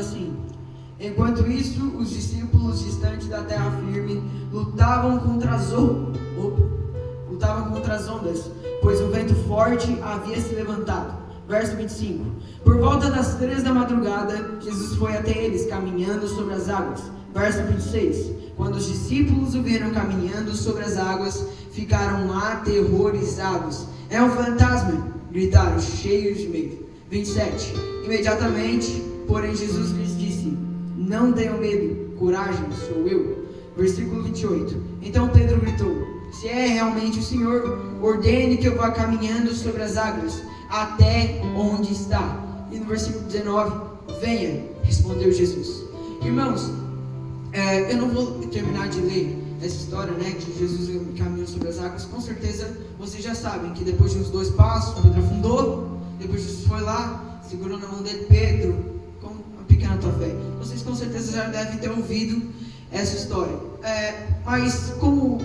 assim: enquanto isso, os discípulos distantes da terra firme lutavam contra as ondas, pois o vento forte havia se levantado. Verso 25. Por volta das 3 da madrugada, Jesus foi até eles, caminhando sobre as águas. Verso 26. Quando os discípulos o viram caminhando sobre as águas, ficaram aterrorizados. É um fantasma, gritaram, cheios de medo. 27. Imediatamente, porém, Jesus lhes disse: não tenham medo, coragem, sou eu. Versículo 28. Então Pedro gritou: se é realmente o Senhor, ordene que eu vá caminhando sobre as águas até onde está. E no versículo 19: venha, respondeu Jesus. Irmãos, eu não vou terminar de ler essa história, né, que Jesus caminhou sobre as águas. Com certeza vocês já sabem que depois de uns 2 passos, Pedro afundou. Depois Jesus foi lá, segurou na mão dele: Pedro, com uma pequena tua fé. Vocês com certeza já devem ter ouvido essa história. Mas como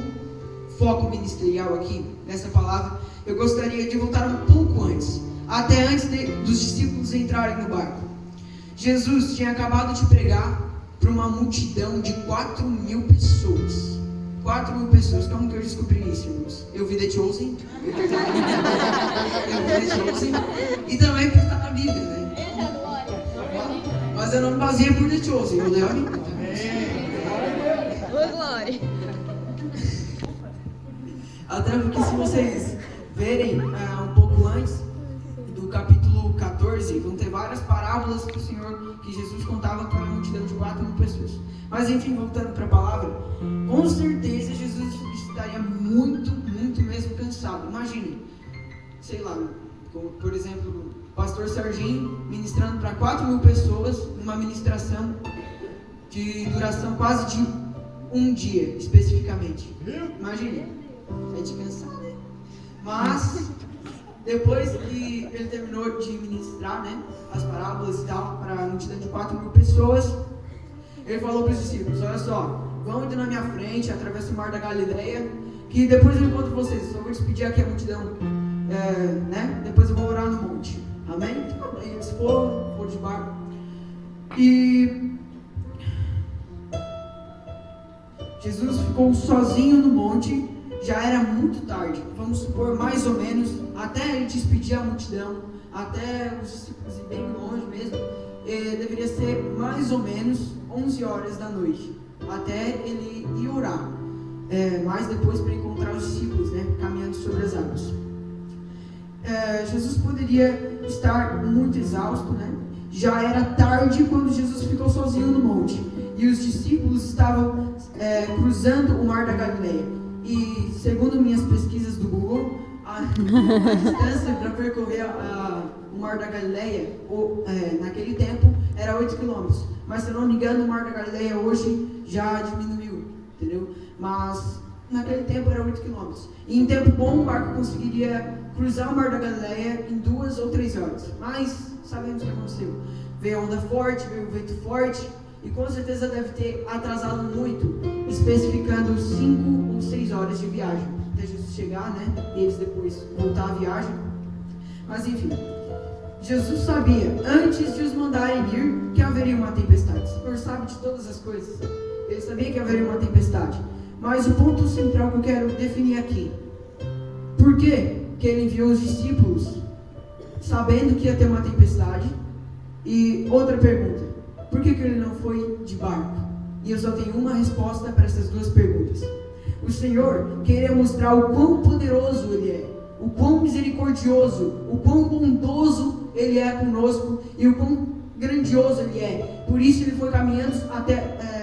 foco ministerial aqui nessa palavra, eu gostaria de voltar um pouco antes, até antes dos discípulos entrarem no barco. Jesus tinha acabado de pregar para uma multidão de 4.000 pessoas. 4.000 pessoas. Como que eu descobri isso, irmãos? Eu vi The Chosen. E também porque está na Bíblia, né? Mas eu não me baseei por The Chosen, eu leio a Bíblia. Ô, glória! Até porque, se vocês verem um pouco antes do capítulo 14, vão ter várias parábolas que Jesus contava para uma multidão de 4.000 pessoas. Mas enfim, voltando para a palavra, com certeza Jesus estaria muito mesmo cansado. Imagine, sei lá, por exemplo, o pastor Serginho ministrando para 4.000 pessoas, uma ministração de duração quase de um dia, especificamente. Imagine, é de cansar, né? Mas depois que ele terminou de ministrar, né, as parábolas e tal, para a multidão de 4.000 pessoas, ele falou para os discípulos: olha só, vão indo na minha frente, atravessa o mar da Galileia, que depois eu encontro vocês. Só vou despedir aqui a multidão, né? Depois eu vou orar no monte. Amém? Então, eles foram de barco. E Jesus ficou sozinho no monte. Já era muito tarde, vamos supor mais ou menos, até ele despedir a multidão, até os discípulos ir bem longe mesmo, deveria ser mais ou menos 11 horas da noite, até ele ir orar, mas depois para encontrar os discípulos, né, caminhando sobre as águas. Jesus poderia estar muito exausto, né? Já era tarde quando Jesus ficou sozinho no monte, e os discípulos estavam cruzando o mar da Galileia. E segundo minhas pesquisas do Google, a distância para percorrer o Mar da Galileia, naquele tempo, era 8 km. Mas se eu não me engano, o Mar da Galileia hoje já diminuiu, entendeu? Mas naquele tempo era 8 km. E em tempo bom, o barco conseguiria cruzar o Mar da Galileia em 2 ou 3 horas. Mas sabemos o que aconteceu. Veio a onda forte, veio o vento forte, e com certeza deve ter atrasado muito, especificando 5 ou 6 horas de viagem, até Jesus chegar, né? E eles depois voltar à viagem. Mas enfim, Jesus sabia, antes de os mandarem ir, que haveria uma tempestade. O Senhor sabe de todas as coisas. Ele sabia que haveria uma tempestade. Mas o ponto central que eu quero definir aqui: por que ele enviou os discípulos sabendo que ia ter uma tempestade? E outra pergunta: por que ele não foi de barco? E eu só tenho uma resposta para essas duas perguntas. O Senhor queria mostrar o quão poderoso Ele é, o quão misericordioso, o quão bondoso Ele é conosco e o quão grandioso Ele é. Por isso Ele foi caminhando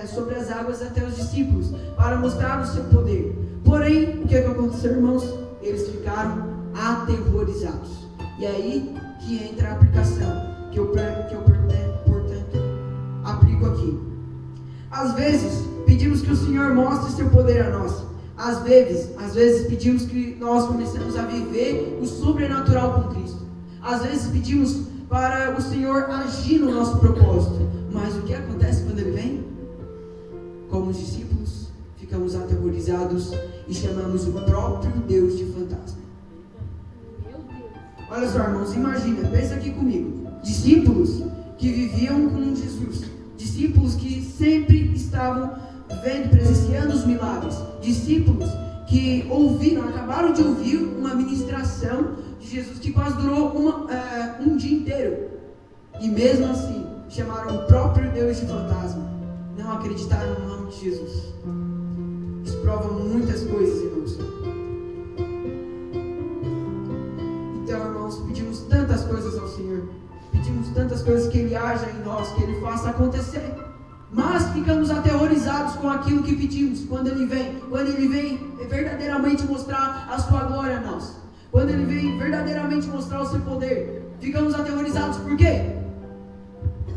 sobre as águas até os discípulos, para mostrar o seu poder. Porém, o que aconteceu, irmãos? Eles ficaram aterrorizados. E é aí que entra a aplicação que eu aplico aqui. Às vezes pedimos que o Senhor mostre seu poder a nós. Às vezes pedimos que nós comecemos a viver o sobrenatural com Cristo. Às vezes pedimos para o Senhor agir no nosso propósito. Mas o que acontece quando Ele vem? Como os discípulos, ficamos aterrorizados e chamamos o próprio Deus de fantasma. Olha só, irmãos, imagina, pensa aqui comigo. Discípulos que viviam com Jesus, discípulos que sempre estavam vendo, presenciando os milagres, discípulos que acabaram de ouvir uma ministração de Jesus que quase durou um dia inteiro, e mesmo assim chamaram o próprio Deus de fantasma, não acreditaram no nome de Jesus. Isso prova muitas coisas, irmãos. Então, irmãos, pedimos tantas coisas ao Senhor, pedimos tantas coisas que Ele haja em nós, que Ele faça acontecer, mas ficamos aterrorizados com aquilo que pedimos, quando Ele vem verdadeiramente mostrar a sua glória a nós, quando Ele vem verdadeiramente mostrar o seu poder, ficamos aterrorizados. Por quê?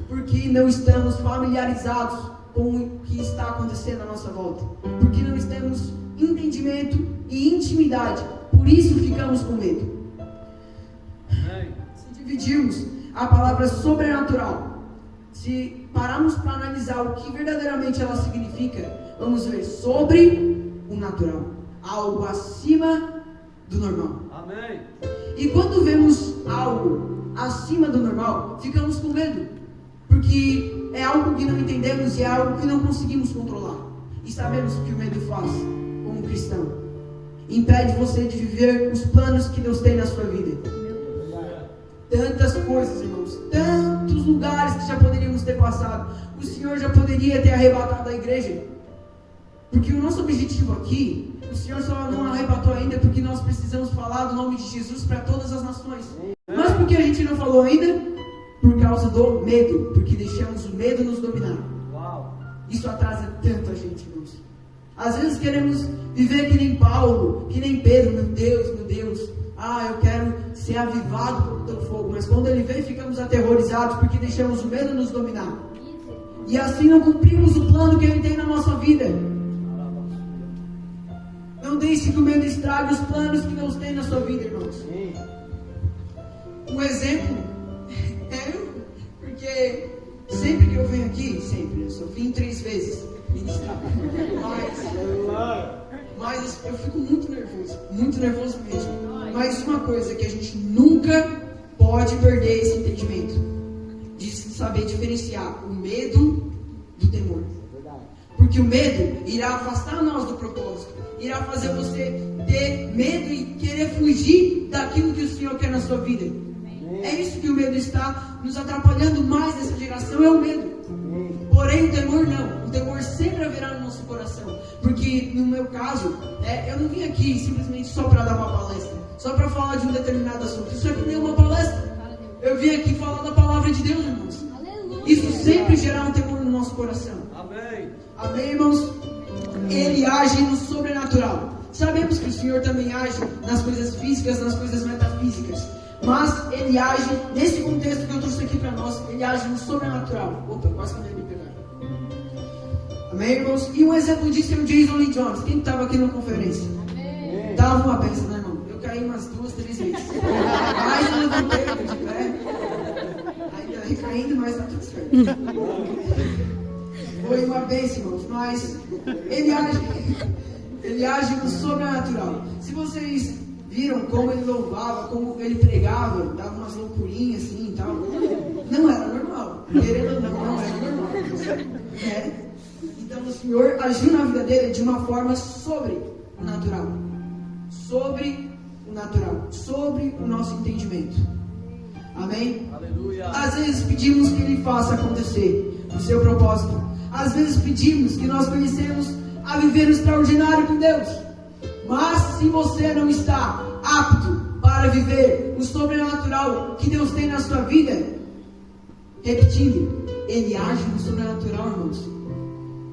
Porque não estamos familiarizados com o que está acontecendo à nossa volta, porque não temos entendimento e intimidade, por isso ficamos com medo. Se dividirmos a palavra sobrenatural, se pararmos para analisar o que verdadeiramente ela significa, vamos ver sobre o natural, algo acima do normal. Amém. E quando vemos algo acima do normal, ficamos com medo, porque é algo que não entendemos e é algo que não conseguimos controlar. E sabemos o que o medo faz como cristão: impede você de viver os planos que Deus tem na sua vida. Tantas coisas, irmãos, tantos lugares que já poderíamos ter passado. O Senhor já poderia ter arrebatado a igreja, porque o nosso objetivo aqui, o Senhor só não arrebatou ainda porque nós precisamos falar do nome de Jesus para todas as nações. Mas por que a gente não falou ainda? Por causa do medo, porque deixamos o medo nos dominar. Isso atrasa tanto a gente, irmãos. Às vezes queremos viver que nem Paulo, que nem Pedro. Meu Deus, eu quero ser avivado pelo teu fogo. Mas quando ele vem, ficamos aterrorizados porque deixamos o medo nos dominar. E assim não cumprimos o plano que Ele tem na nossa vida. Não deixe que o medo estrague os planos que Deus tem na sua vida, irmãos. Um exemplo é eu, porque sempre que eu venho aqui, eu só vim 3 vezes ministrar, mas eu fico muito nervoso mesmo. Mas uma coisa que a gente nunca pode perder esse entendimento, de saber diferenciar o medo do temor. Porque o medo irá afastar nós do propósito, irá fazer você ter medo e querer fugir daquilo que o Senhor quer na sua vida. É isso que o medo está nos atrapalhando mais nessa geração, é o medo. Porém o temor não, o temor sempre haverá no nosso coração. Porque no meu caso, eu não vim aqui simplesmente só para dar uma palestra, só para falar de um determinado assunto. Isso aqui nem é uma palestra. Eu vim aqui falar da palavra de Deus, irmãos. Isso sempre gerará um temor no nosso coração. Amém. Amém, irmãos? Ele age no sobrenatural. Sabemos que o Senhor também age nas coisas físicas, nas coisas metafísicas. Mas Ele age, nesse contexto que eu trouxe aqui para nós, Ele age no sobrenatural. Opa, quase que eu me pegar. Amém, irmãos? E um exemplo disso é o Jason Lee Jones. Quem estava aqui na conferência? Amém. Tava uma bênção, né, irmão? Eu caí umas 2, 3 vezes. Mas eu levantei, eu de pé. Ainda recaindo, mas tá tudo certo. Foi uma bênção, irmãos. Mas Ele age no sobrenatural. Se vocês viram como ele louvava, como ele pregava, dava umas loucurinhas assim e tal, não era normal. Querendo ou não era normal. Então o Senhor agiu na vida dele de uma forma sobrenatural. Sobre o nosso entendimento. Amém? Aleluia. Às vezes pedimos que Ele faça acontecer o seu propósito. Às vezes pedimos que nós conhecemos a viver o extraordinário com Deus. Mas se você não está apto para viver o sobrenatural que Deus tem na sua vida, repetindo, Ele age no sobrenatural, irmãos,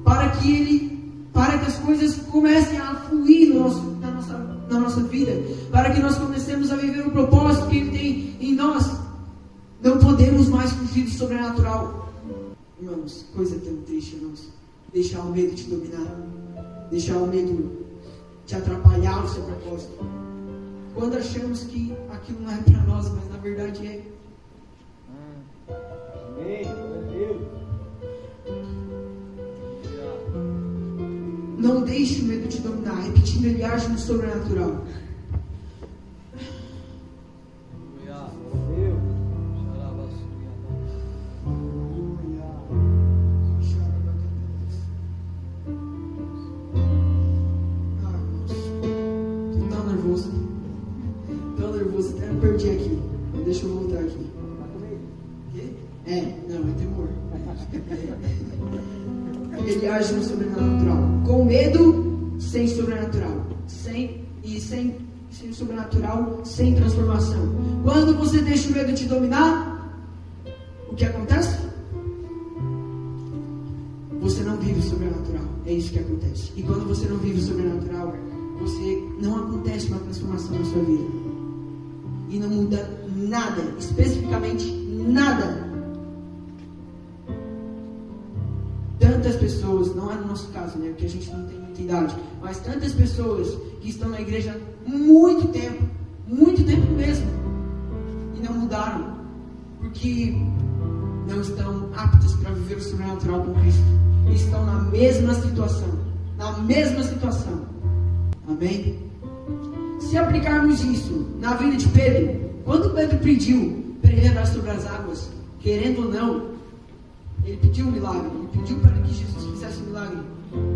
para que as coisas comecem a fluir na nossa vida, para que nós comecemos a viver o propósito que Ele tem em nós. Não podemos mais fugir do sobrenatural. Irmãos, coisa tão triste, irmãos. Deixar o medo te dominar, deixar o medo te atrapalhar o seu propósito. Quando achamos que aquilo não é para nós, mas na verdade é. Amém. Deus. Não deixe o medo te dominar. Repetindo, Ele age no sobrenatural. deixa eu voltar aqui. Não, é temor. Ele age no sobrenatural. Com medo, sem sobrenatural. Sem sobrenatural, sem transformação. Quando você deixa o medo te dominar, o que acontece? Você não vive o sobrenatural. É isso que acontece. E quando você não vive o sobrenatural, não acontece uma transformação na sua vida. E não muda nada, especificamente nada. Tantas pessoas, não é no nosso caso, né, porque a gente não tem muita idade, mas tantas pessoas que estão na igreja há muito tempo mesmo, e não mudaram, porque não estão aptas para viver o sobrenatural com Cristo, e estão na mesma situação. Amém? Se aplicarmos isso na vida de Pedro, quando Pedro pediu para ele andar sobre as águas, querendo ou não, ele pediu um milagre, ele pediu para que Jesus fizesse um milagre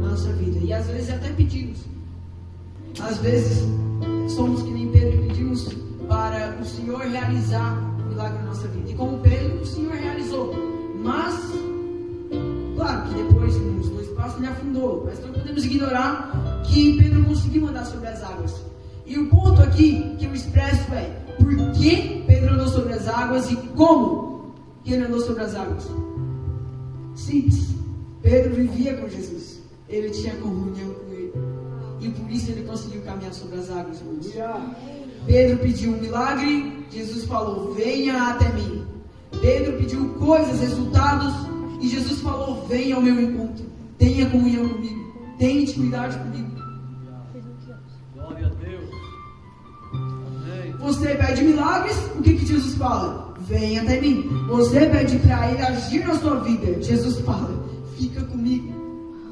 na nossa vida, e às vezes até pedimos, às vezes somos que nem Pedro e pedimos para o Senhor realizar o milagre na nossa vida, e como Pedro, o Senhor realizou, mas claro que depois, nos 2 passos, ele afundou, mas não podemos ignorar que Pedro conseguiu andar sobre as águas. E o ponto aqui que eu expresso é: por que Pedro andou sobre as águas e como que ele andou sobre as águas? Simples. Pedro vivia com Jesus. Ele tinha comunhão com ele. E por isso ele conseguiu caminhar sobre as águas, irmãos. Pedro pediu um milagre, Jesus falou: venha até mim. Pedro pediu coisas, resultados, e Jesus falou: venha ao meu encontro. Tenha comunhão comigo. Tenha intimidade comigo. Glória a Deus. Amém. Você pede milagres, o que Jesus fala? Venha até mim. Você pede para ele agir na sua vida, Jesus fala: fica comigo.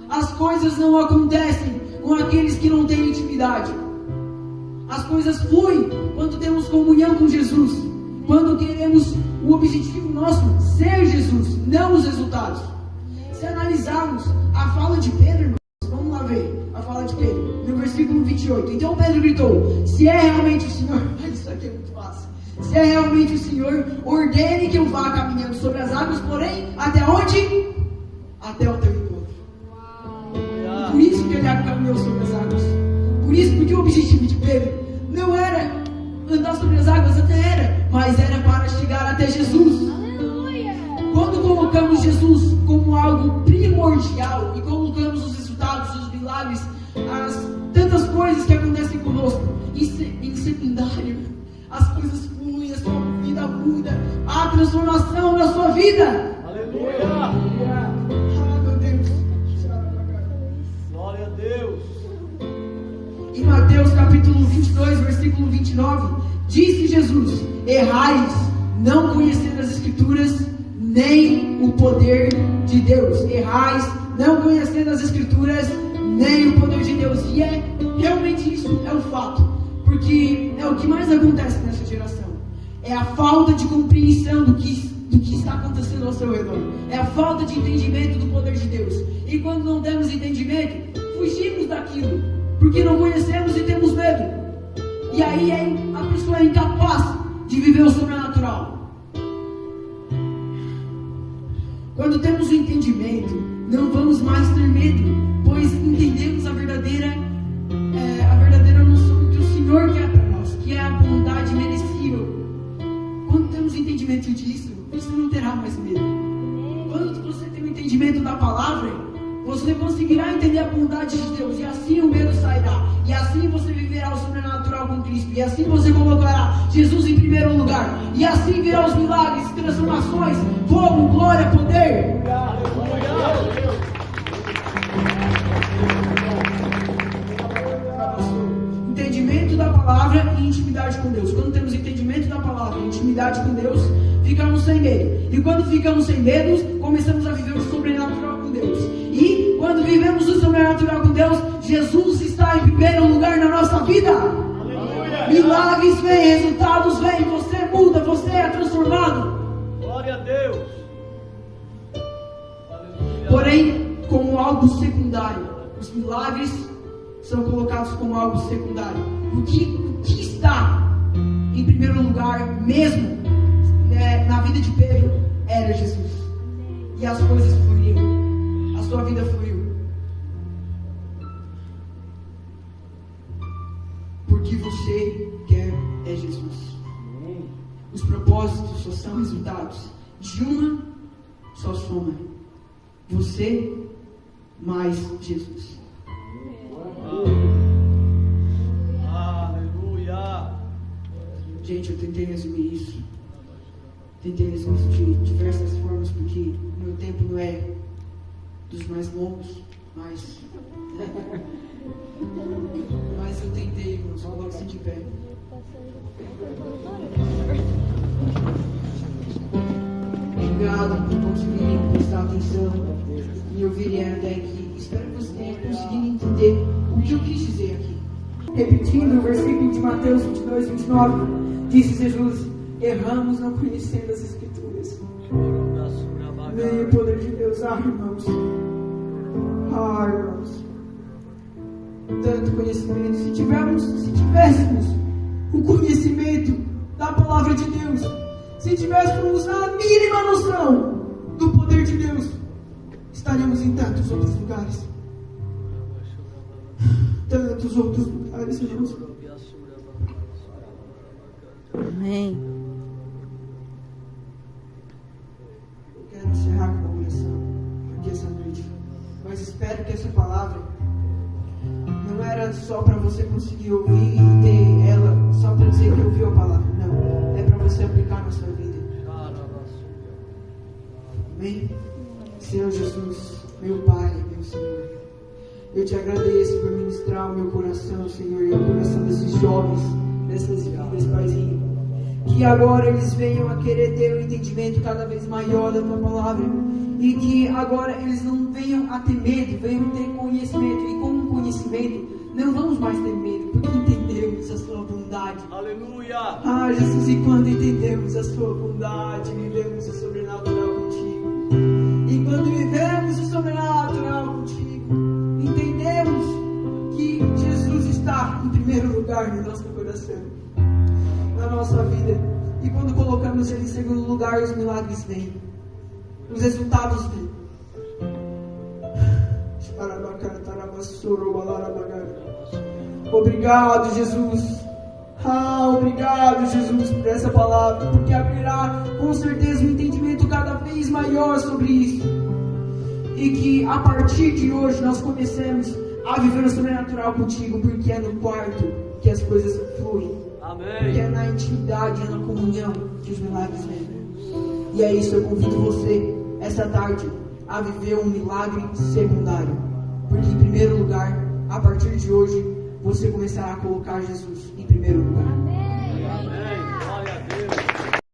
As coisas não acontecem com aqueles que não têm intimidade. As coisas fluem quando temos comunhão com Jesus, quando queremos o objetivo nosso ser Jesus, não os resultados. Se analisarmos a fala de Pedro, irmãos, vamos lá ver a fala de Pedro, no versículo 28. Então Pedro gritou: se é realmente o Senhor, isso aqui é muito fácil. Se é realmente o Senhor, ordene que eu vá caminhando sobre as águas, porém, até onde? Até o teu encontro. Por isso que ele caminhou sobre as águas. Por isso, porque o objetivo de Pedro não era andar sobre as águas, até era, mas era para chegar até Jesus. Quando colocamos Jesus como algo primordial e colocamos os resultados, os milagres, as tantas coisas que acontecem conosco em secundário, as coisas fluem, a sua vida muda, há transformação na sua vida. Aleluia. Ah, meu Deus. Glória a Deus. Em Mateus capítulo 22, versículo 29, disse Jesus: errais, não conhecendo as Escrituras, nem o poder de Deus. Errais, não conhecendo as Escrituras, nem o poder de Deus. E realmente isso é um fato, porque é o que mais acontece nessa geração. É a falta de compreensão do que está acontecendo ao seu redor. É a falta de entendimento do poder de Deus. E quando não temos entendimento, fugimos daquilo, porque não conhecemos e temos medo. E aí a pessoa é incapaz de viver o sobrenatural. Quando temos o entendimento, não vamos mais ter medo, pois entendemos a verdadeira noção que o Senhor quer para nós, que é a bondade merecível. Quando temos entendimento disso, você não terá mais medo. Quando você tem o entendimento da palavra, você conseguirá entender a bondade de Deus, e assim o medo sairá, e assim você viverá o sobrenatural com Cristo, e assim você colocará Jesus em primeiro lugar, e assim virá os milagres, transformações, fogo, glória, poder. Entendimento da palavra e intimidade com Deus. Quando temos entendimento da palavra e intimidade com Deus, ficamos sem medo. E quando ficamos sem medo, começamos a viver o sobrenatural com Deus. E quando vivemos o sobrenatural com Deus, Jesus está em primeiro lugar na nossa vida. Aleluia. Milagres vêm, resultados vêm, você muda, você é transformado. Glória a Deus. Aleluia. Porém, como algo secundário, os milagres são colocados como algo secundário. O que está em primeiro lugar mesmo na vida de Pedro era Jesus. E as coisas fluíram. A sua vida fluiu. Porque você quer é Jesus. Os propósitos só são resultados de uma só soma. Você mais Jesus. Aleluia. Gente, eu tentei resumir isso. Tentei resumir isso de diversas formas, porque o meu tempo não é dos mais longos, mas eu tentei, irmãos. Coloque-se de pé. Obrigado por conseguirem prestar atenção e ouvirem até aqui. Espero que vocês tenham conseguido entender o que eu quis dizer aqui. Repetindo o versículo de Mateus 22, 29, disse Jesus: erramos não conhecendo as Escrituras. Nem o poder de Deus. Irmãos. Irmãos. Tanto conhecimento. Se tivéssemos o conhecimento da palavra de Deus, se tivéssemos a mínima noção do poder de Deus, estaríamos em tantos outros lugares. Tantos outros lugares, irmãos. Amém. Eu quero encerrar com uma oração aqui essa noite. Mas espero que essa palavra não era só para você conseguir ouvir e ter ela só para dizer que ouviu a palavra. Não. É para você aplicar na sua vida. Amém? Senhor Jesus, meu Pai, meu Senhor, eu te agradeço por ministrar o meu coração, Senhor, e o coração desses jovens, dessas vidas, Paizinho. Que agora eles venham a querer ter um entendimento cada vez maior da tua palavra. E que agora eles não venham a ter medo, venham ter conhecimento. E com o conhecimento, não vamos mais ter medo, porque entendemos a sua bondade. Aleluia! Jesus, e quando entendemos a sua bondade, vivemos o sobrenatural contigo. E quando vivemos o sobrenatural contigo, entendemos que Jesus está em primeiro lugar no nosso coração, na nossa vida. E quando colocamos Ele em segundo lugar, os milagres vêm, os resultados vêm. Obrigado, Jesus. Obrigado, Jesus, por essa palavra, porque abrirá com certeza um entendimento cada vez maior sobre isso. E que a partir de hoje nós comecemos a viver o sobrenatural contigo, porque é no quarto que as coisas fluem. Amém. Que é na intimidade, é na comunhão que os milagres vêm. E é isso, eu convido você, essa tarde, a viver um milagre secundário. Porque em primeiro lugar, a partir de hoje, você começará a colocar Jesus em primeiro lugar. Amém.